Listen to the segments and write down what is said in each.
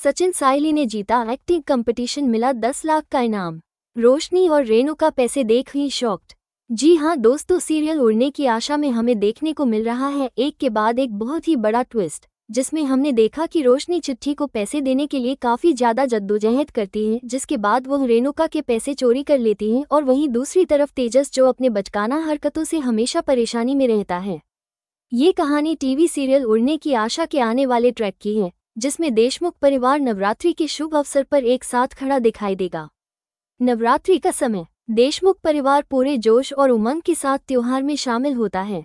सचिन सायली ने जीता acting competition, मिला 10 लाख का इनाम। रोशनी और रेणुका पैसे देख ही शॉक्ड। जी हां दोस्तों, सीरियल उड़ने की आशा में हमें देखने को मिल रहा है एक के बाद एक बहुत ही बड़ा ट्विस्ट, जिसमें हमने देखा कि रोशनी चिट्ठी को पैसे देने के लिए काफी ज्यादा जद्दोजहद करती है, जिसके बाद वह रेणुका के पैसे चोरी कर लेती है। और वहीं दूसरी तरफ तेजस, जो अपने बचकाना हरकतों से हमेशा परेशानी में रहता है। ये कहानी टीवी सीरियल उड़ने की आशा के आने वाले ट्रैक की है, जिसमें देशमुख परिवार नवरात्रि के शुभ अवसर पर एक साथ खड़ा दिखाई देगा। नवरात्रि का समय, देशमुख परिवार पूरे जोश और उमंग के साथ त्योहार में शामिल होता है।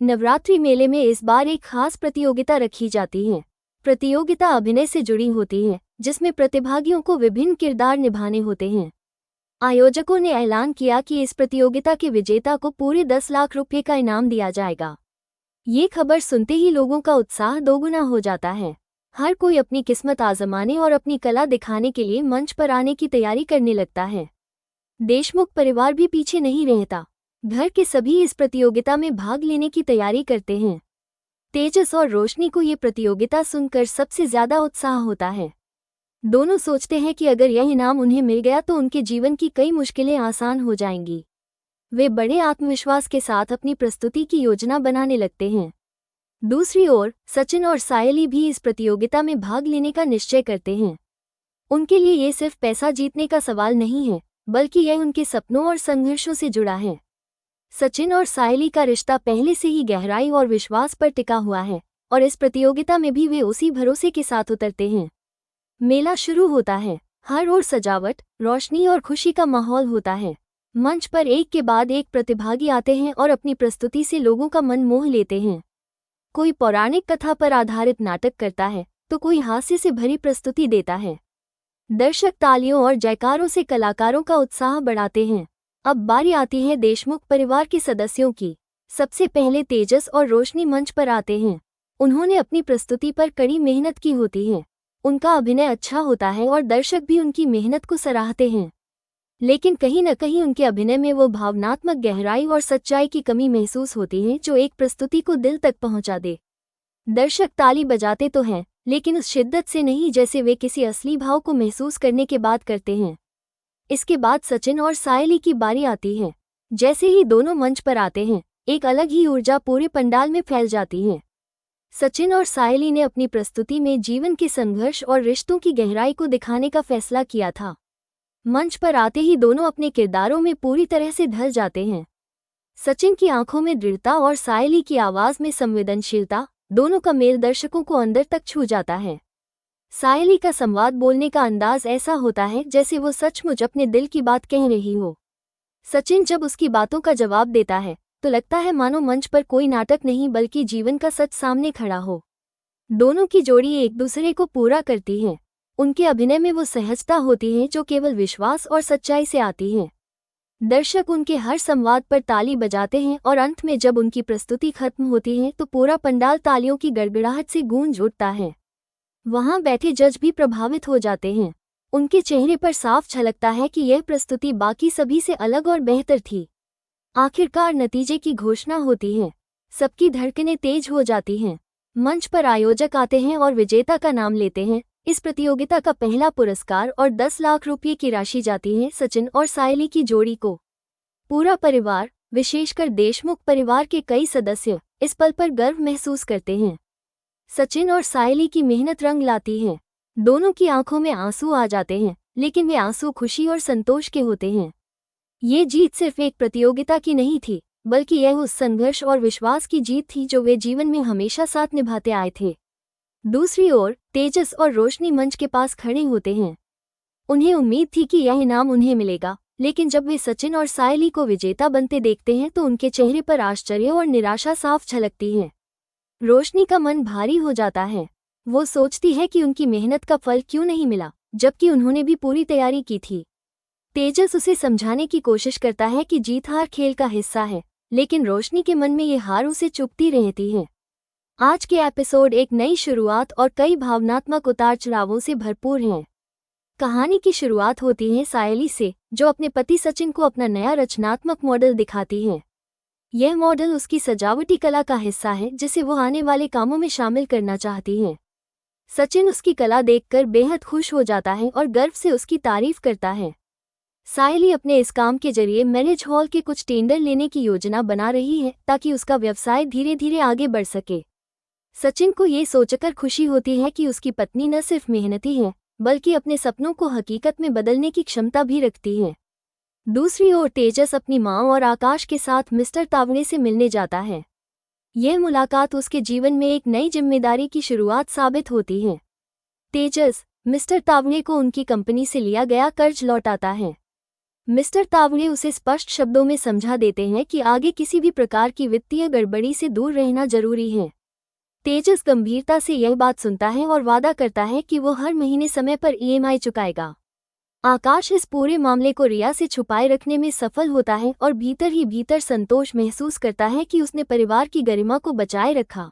नवरात्रि मेले में इस बार एक खास प्रतियोगिता रखी जाती है। प्रतियोगिता अभिनय से जुड़ी होती है, जिसमें प्रतिभागियों को विभिन्न किरदार निभाने होते हैं। आयोजकों ने ऐलान किया कि इस प्रतियोगिता के विजेता को पूरे 10 लाख रुपये का इनाम दिया जाएगा। ये खबर सुनते ही लोगों का उत्साह दोगुना हो जाता है। हर कोई अपनी किस्मत आजमाने और अपनी कला दिखाने के लिए मंच पर आने की तैयारी करने लगता है। देशमुख परिवार भी पीछे नहीं रहता। घर के सभी इस प्रतियोगिता में भाग लेने की तैयारी करते हैं। तेजस और रोशनी को ये प्रतियोगिता सुनकर सबसे ज्यादा उत्साह होता है। दोनों सोचते हैं कि अगर यह इनाम उन्हें मिल गया तो उनके जीवन की कई मुश्किलें आसान हो जाएंगी। वे बड़े आत्मविश्वास के साथ अपनी प्रस्तुति की योजना बनाने लगते हैं। दूसरी ओर सचिन और सायली भी इस प्रतियोगिता में भाग लेने का निश्चय करते हैं। उनके लिए ये सिर्फ पैसा जीतने का सवाल नहीं है, बल्कि यह उनके सपनों और संघर्षों से जुड़ा है। सचिन और सायली का रिश्ता पहले से ही गहराई और विश्वास पर टिका हुआ है, और इस प्रतियोगिता में भी वे उसी भरोसे के साथ उतरते हैं। मेला शुरू होता है। हर ओर सजावट, रोशनी और खुशी का माहौल होता है। मंच पर एक के बाद एक प्रतिभागी आते हैं और अपनी प्रस्तुति से लोगों का मन मोह लेते हैं। कोई पौराणिक कथा पर आधारित नाटक करता है, तो कोई हास्य से भरी प्रस्तुति देता है। दर्शक तालियों और जयकारों से कलाकारों का उत्साह बढ़ाते हैं। अब बारी आती है देशमुख परिवार के सदस्यों की। सबसे पहले तेजस और रोशनी मंच पर आते हैं। उन्होंने अपनी प्रस्तुति पर कड़ी मेहनत की होती है। उनका अभिनय अच्छा होता है और दर्शक भी उनकी मेहनत को सराहते हैं। लेकिन कहीं न कहीं उनके अभिनय में वो भावनात्मक गहराई और सच्चाई की कमी महसूस होती है, जो एक प्रस्तुति को दिल तक पहुंचा दे। दर्शक ताली बजाते तो हैं, लेकिन उस शिद्दत से नहीं जैसे वे किसी असली भाव को महसूस करने के बाद करते हैं। इसके बाद सचिन और सायली की बारी आती है। जैसे ही दोनों मंच पर आते हैं, एक अलग ही ऊर्जा पूरे पंडाल में फैल जाती है। सचिन और सायली ने अपनी प्रस्तुति में जीवन के संघर्ष और रिश्तों की गहराई को दिखाने का फैसला किया था। मंच पर आते ही दोनों अपने किरदारों में पूरी तरह से ढल जाते हैं। सचिन की आंखों में दृढ़ता और सायली की आवाज में संवेदनशीलता, दोनों का मेल दर्शकों को अंदर तक छू जाता है। सायली का संवाद बोलने का अंदाज ऐसा होता है जैसे वो सचमुच अपने दिल की बात कह रही हो। सचिन जब उसकी बातों का जवाब देता है, तो लगता है मानो मंच पर कोई नाटक नहीं बल्कि जीवन का सच सामने खड़ा हो। दोनों की जोड़ी एक दूसरे को पूरा करती है। उनके अभिनय में वो सहजता होती है जो केवल विश्वास और सच्चाई से आती है। दर्शक उनके हर संवाद पर ताली बजाते हैं और अंत में जब उनकी प्रस्तुति खत्म होती है तो पूरा पंडाल तालियों की गड़गड़ाहट से गूंज उठता है। वहां बैठे जज भी प्रभावित हो जाते हैं। उनके चेहरे पर साफ झलकता है कि यह प्रस्तुति बाकी सभी से अलग और बेहतर थी। आखिरकार नतीजे की घोषणा होती है। सबकी धड़कनें तेज हो जाती हैं। मंच पर आयोजक आते हैं और विजेता का नाम लेते हैं। इस प्रतियोगिता का पहला पुरस्कार और 10 लाख रुपये की राशि जाती है सचिन और सायली की जोड़ी को। पूरा परिवार, विशेषकर देशमुख परिवार के कई सदस्य, इस पल पर गर्व महसूस करते हैं। सचिन और सायली की मेहनत रंग लाती है। दोनों की आंखों में आंसू आ जाते हैं, लेकिन वे आंसू खुशी और संतोष के होते हैं। ये जीत सिर्फ एक प्रतियोगिता की नहीं थी, बल्कि यह उस संघर्ष और विश्वास की जीत थी जो वे जीवन में हमेशा साथ निभाते आए थे। दूसरी ओर तेजस और रोशनी मंच के पास खड़े होते हैं। उन्हें उम्मीद थी कि यह इनाम उन्हें मिलेगा, लेकिन जब वे सचिन और सायली को विजेता बनते देखते हैं तो उनके चेहरे पर आश्चर्य और निराशा साफ झलकती है। रोशनी का मन भारी हो जाता है। वो सोचती है कि उनकी मेहनत का फल क्यों नहीं मिला, जबकि उन्होंने भी पूरी तैयारी की थी। तेजस उसे समझाने की कोशिश करता है कि जीत हार खेल का हिस्सा है, लेकिन रोशनी के मन में ये हार उसे चुभती रहती है। आज के एपिसोड एक नई शुरुआत और कई भावनात्मक उतार चढ़ावों से भरपूर हैं। कहानी की शुरुआत होती है सायली से, जो अपने पति सचिन को अपना नया रचनात्मक मॉडल दिखाती है। यह मॉडल उसकी सजावटी कला का हिस्सा है जिसे वो आने वाले कामों में शामिल करना चाहती हैं। सचिन उसकी कला देखकर बेहद खुश हो जाता है और गर्व से उसकी तारीफ करता है। सायली अपने इस काम के जरिए मैरिज हॉल के कुछ टेंडर लेने की योजना बना रही है ताकि उसका व्यवसाय धीरे धीरे आगे बढ़ सके। सचिन को ये सोचकर खुशी होती है कि उसकी पत्नी न सिर्फ मेहनती है बल्कि अपने सपनों को हकीकत में बदलने की क्षमता भी रखती है। दूसरी ओर तेजस अपनी माँ और आकाश के साथ मिस्टर तावड़े से मिलने जाता है। यह मुलाकात उसके जीवन में एक नई जिम्मेदारी की शुरुआत साबित होती है। तेजस मिस्टर तावड़े को उनकी कंपनी से लिया गया कर्ज लौटाता है। मिस्टर तावड़े उसे स्पष्ट शब्दों में समझा देते हैं कि आगे किसी भी प्रकार की वित्तीय गड़बड़ी से दूर रहना जरूरी है। तेजस गंभीरता से यह बात सुनता है और वादा करता है कि वो हर महीने समय पर ईएमआई चुकाएगा। आकाश इस पूरे मामले को रिया से छुपाए रखने में सफल होता है और भीतर ही भीतर संतोष महसूस करता है कि उसने परिवार की गरिमा को बचाए रखा।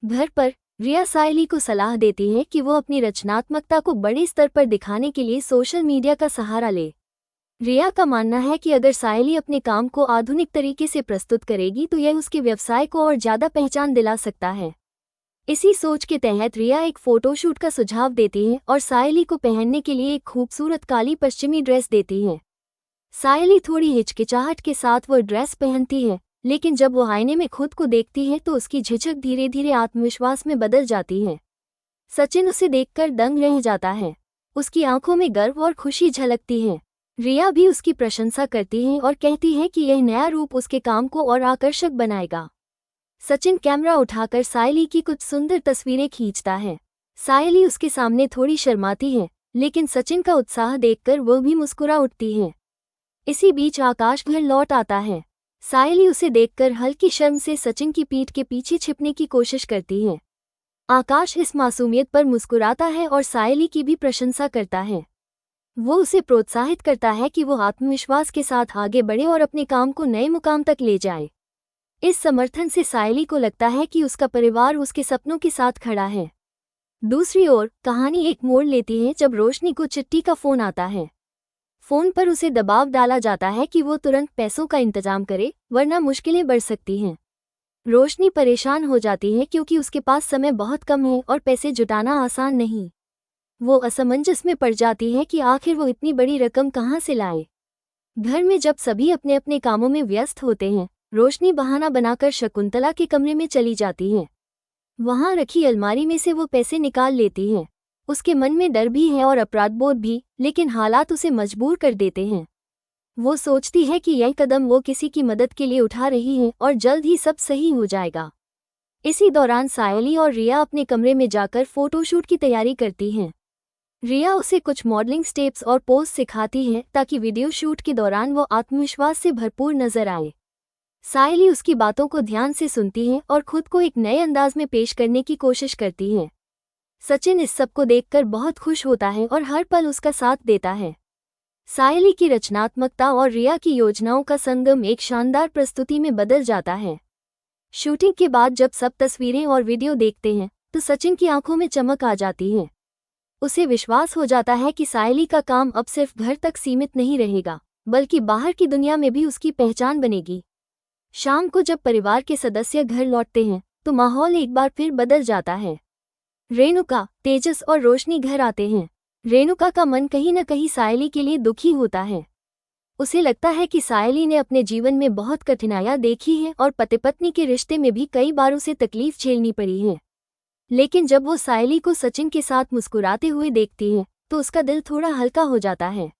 घर पर रिया सायली को सलाह देती है कि वो अपनी रचनात्मकता को बड़े स्तर पर दिखाने के लिए सोशल मीडिया का सहारा ले। रिया का मानना है कि अगर सायली अपने काम को आधुनिक तरीके से प्रस्तुत करेगी तो यह उसके व्यवसाय को और ज़्यादा पहचान दिला सकता है। इसी सोच के तहत रिया एक फोटोशूट का सुझाव देती है और सायली को पहनने के लिए एक खूबसूरत काली पश्चिमी ड्रेस देती है। सायली थोड़ी हिचकिचाहट के साथ वो ड्रेस पहनती है, लेकिन जब वो आईने में खुद को देखती है तो उसकी झिझक धीरे धीरे आत्मविश्वास में बदल जाती है। सचिन उसे देखकर दंग रह जाता है। उसकी आंखों में गर्व और खुशी झलकती है। रिया भी उसकी प्रशंसा करती है और कहती है कि यह नया रूप उसके काम को और आकर्षक बनाएगा। सचिन कैमरा उठाकर सायली की कुछ सुंदर तस्वीरें खींचता है। सायली उसके सामने थोड़ी शर्माती है, लेकिन सचिन का उत्साह देखकर वो भी मुस्कुरा उठती है। इसी बीच आकाश घर लौट आता है। सायली उसे देखकर हल्की शर्म से सचिन की पीठ के पीछे छिपने की कोशिश करती है। आकाश इस मासूमियत पर मुस्कुराता है और सायली की भी प्रशंसा करता है। वो उसे प्रोत्साहित करता है कि वो आत्मविश्वास के साथ आगे बढ़े और अपने काम को नए मुकाम तक ले जाए। इस समर्थन से सायली को लगता है कि उसका परिवार उसके सपनों के साथ खड़ा है। दूसरी ओर कहानी एक मोड़ लेती है जब रोशनी को चिट्ठी का फोन आता है। फोन पर उसे दबाव डाला जाता है कि वो तुरंत पैसों का इंतजाम करे, वरना मुश्किलें बढ़ सकती हैं। रोशनी परेशान हो जाती है क्योंकि उसके पास समय बहुत कम है और पैसे जुटाना आसान नहीं। वो असमंजस में पड़ जाती है कि आखिर वो इतनी बड़ी रकम कहाँ से लाए। घर में जब सभी अपने अपने कामों में व्यस्त होते हैं, रोशनी बहाना बनाकर शकुंतला के कमरे में चली जाती है। वहां रखी अलमारी में से वो पैसे निकाल लेती है। उसके मन में डर भी है और अपराधबोध भी, लेकिन हालात उसे मजबूर कर देते हैं। वो सोचती है कि यह कदम वो किसी की मदद के लिए उठा रही है और जल्द ही सब सही हो जाएगा। इसी दौरान सायली और रिया अपने कमरे में जाकर फोटोशूट की तैयारी करती हैं। रिया उसे कुछ मॉडलिंग स्टेप्स और पोज सिखाती है ताकि वीडियो शूट के दौरान वो आत्मविश्वास से भरपूर नजर आए। सायली उसकी बातों को ध्यान से सुनती है और खुद को एक नए अंदाज में पेश करने की कोशिश करती है। सचिन इस सब को देखकर बहुत खुश होता है और हर पल उसका साथ देता है। सायली की रचनात्मकता और रिया की योजनाओं का संगम एक शानदार प्रस्तुति में बदल जाता है। शूटिंग के बाद जब सब तस्वीरें और वीडियो देखते हैं तो सचिन की आंखों में चमक आ जाती है। उसे विश्वास हो जाता है कि सायली का काम अब सिर्फ घर तक सीमित नहीं रहेगा, बल्कि बाहर की दुनिया में भी उसकी पहचान बनेगी। शाम को जब परिवार के सदस्य घर लौटते हैं तो माहौल एक बार फिर बदल जाता है। रेणुका, तेजस और रोशनी घर आते हैं। रेणुका का मन कहीं न कहीं सायली के लिए दुखी होता है। उसे लगता है कि सायली ने अपने जीवन में बहुत कठिनाइयां देखी हैं और पति पत्नी के रिश्ते में भी कई बार उसे तकलीफ झेलनी पड़ी है। लेकिन जब वो सायली को सचिन के साथ मुस्कुराते हुए देखती है तो उसका दिल थोड़ा हल्का हो जाता है।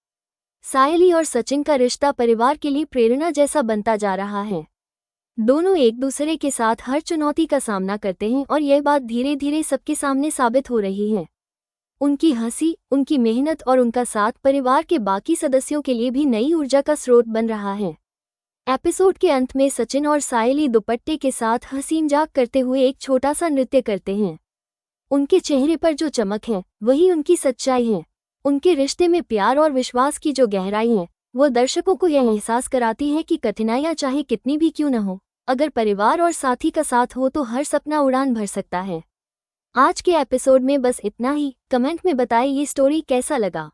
सायली और सचिन का रिश्ता परिवार के लिए प्रेरणा जैसा बनता जा रहा है। दोनों एक दूसरे के साथ हर चुनौती का सामना करते हैं और यह बात धीरे धीरे सबके सामने साबित हो रही है। उनकी हंसी, उनकी मेहनत और उनका साथ परिवार के बाकी सदस्यों के लिए भी नई ऊर्जा का स्रोत बन रहा है। एपिसोड के अंत में सचिन और सायली दुपट्टे के साथ हंसी मजाक करते हुए एक छोटा सा नृत्य करते हैं। उनके चेहरे पर जो चमक है वही उनकी सच्चाई है। उनके रिश्ते में प्यार और विश्वास की जो गहराई है वो दर्शकों को यह एहसास कराती है कि कठिनाइयां चाहे कितनी भी क्यों न हो, अगर परिवार और साथी का साथ हो तो हर सपना उड़ान भर सकता है। आज के एपिसोड में बस इतना ही। कमेंट में बताएं ये स्टोरी कैसा लगा।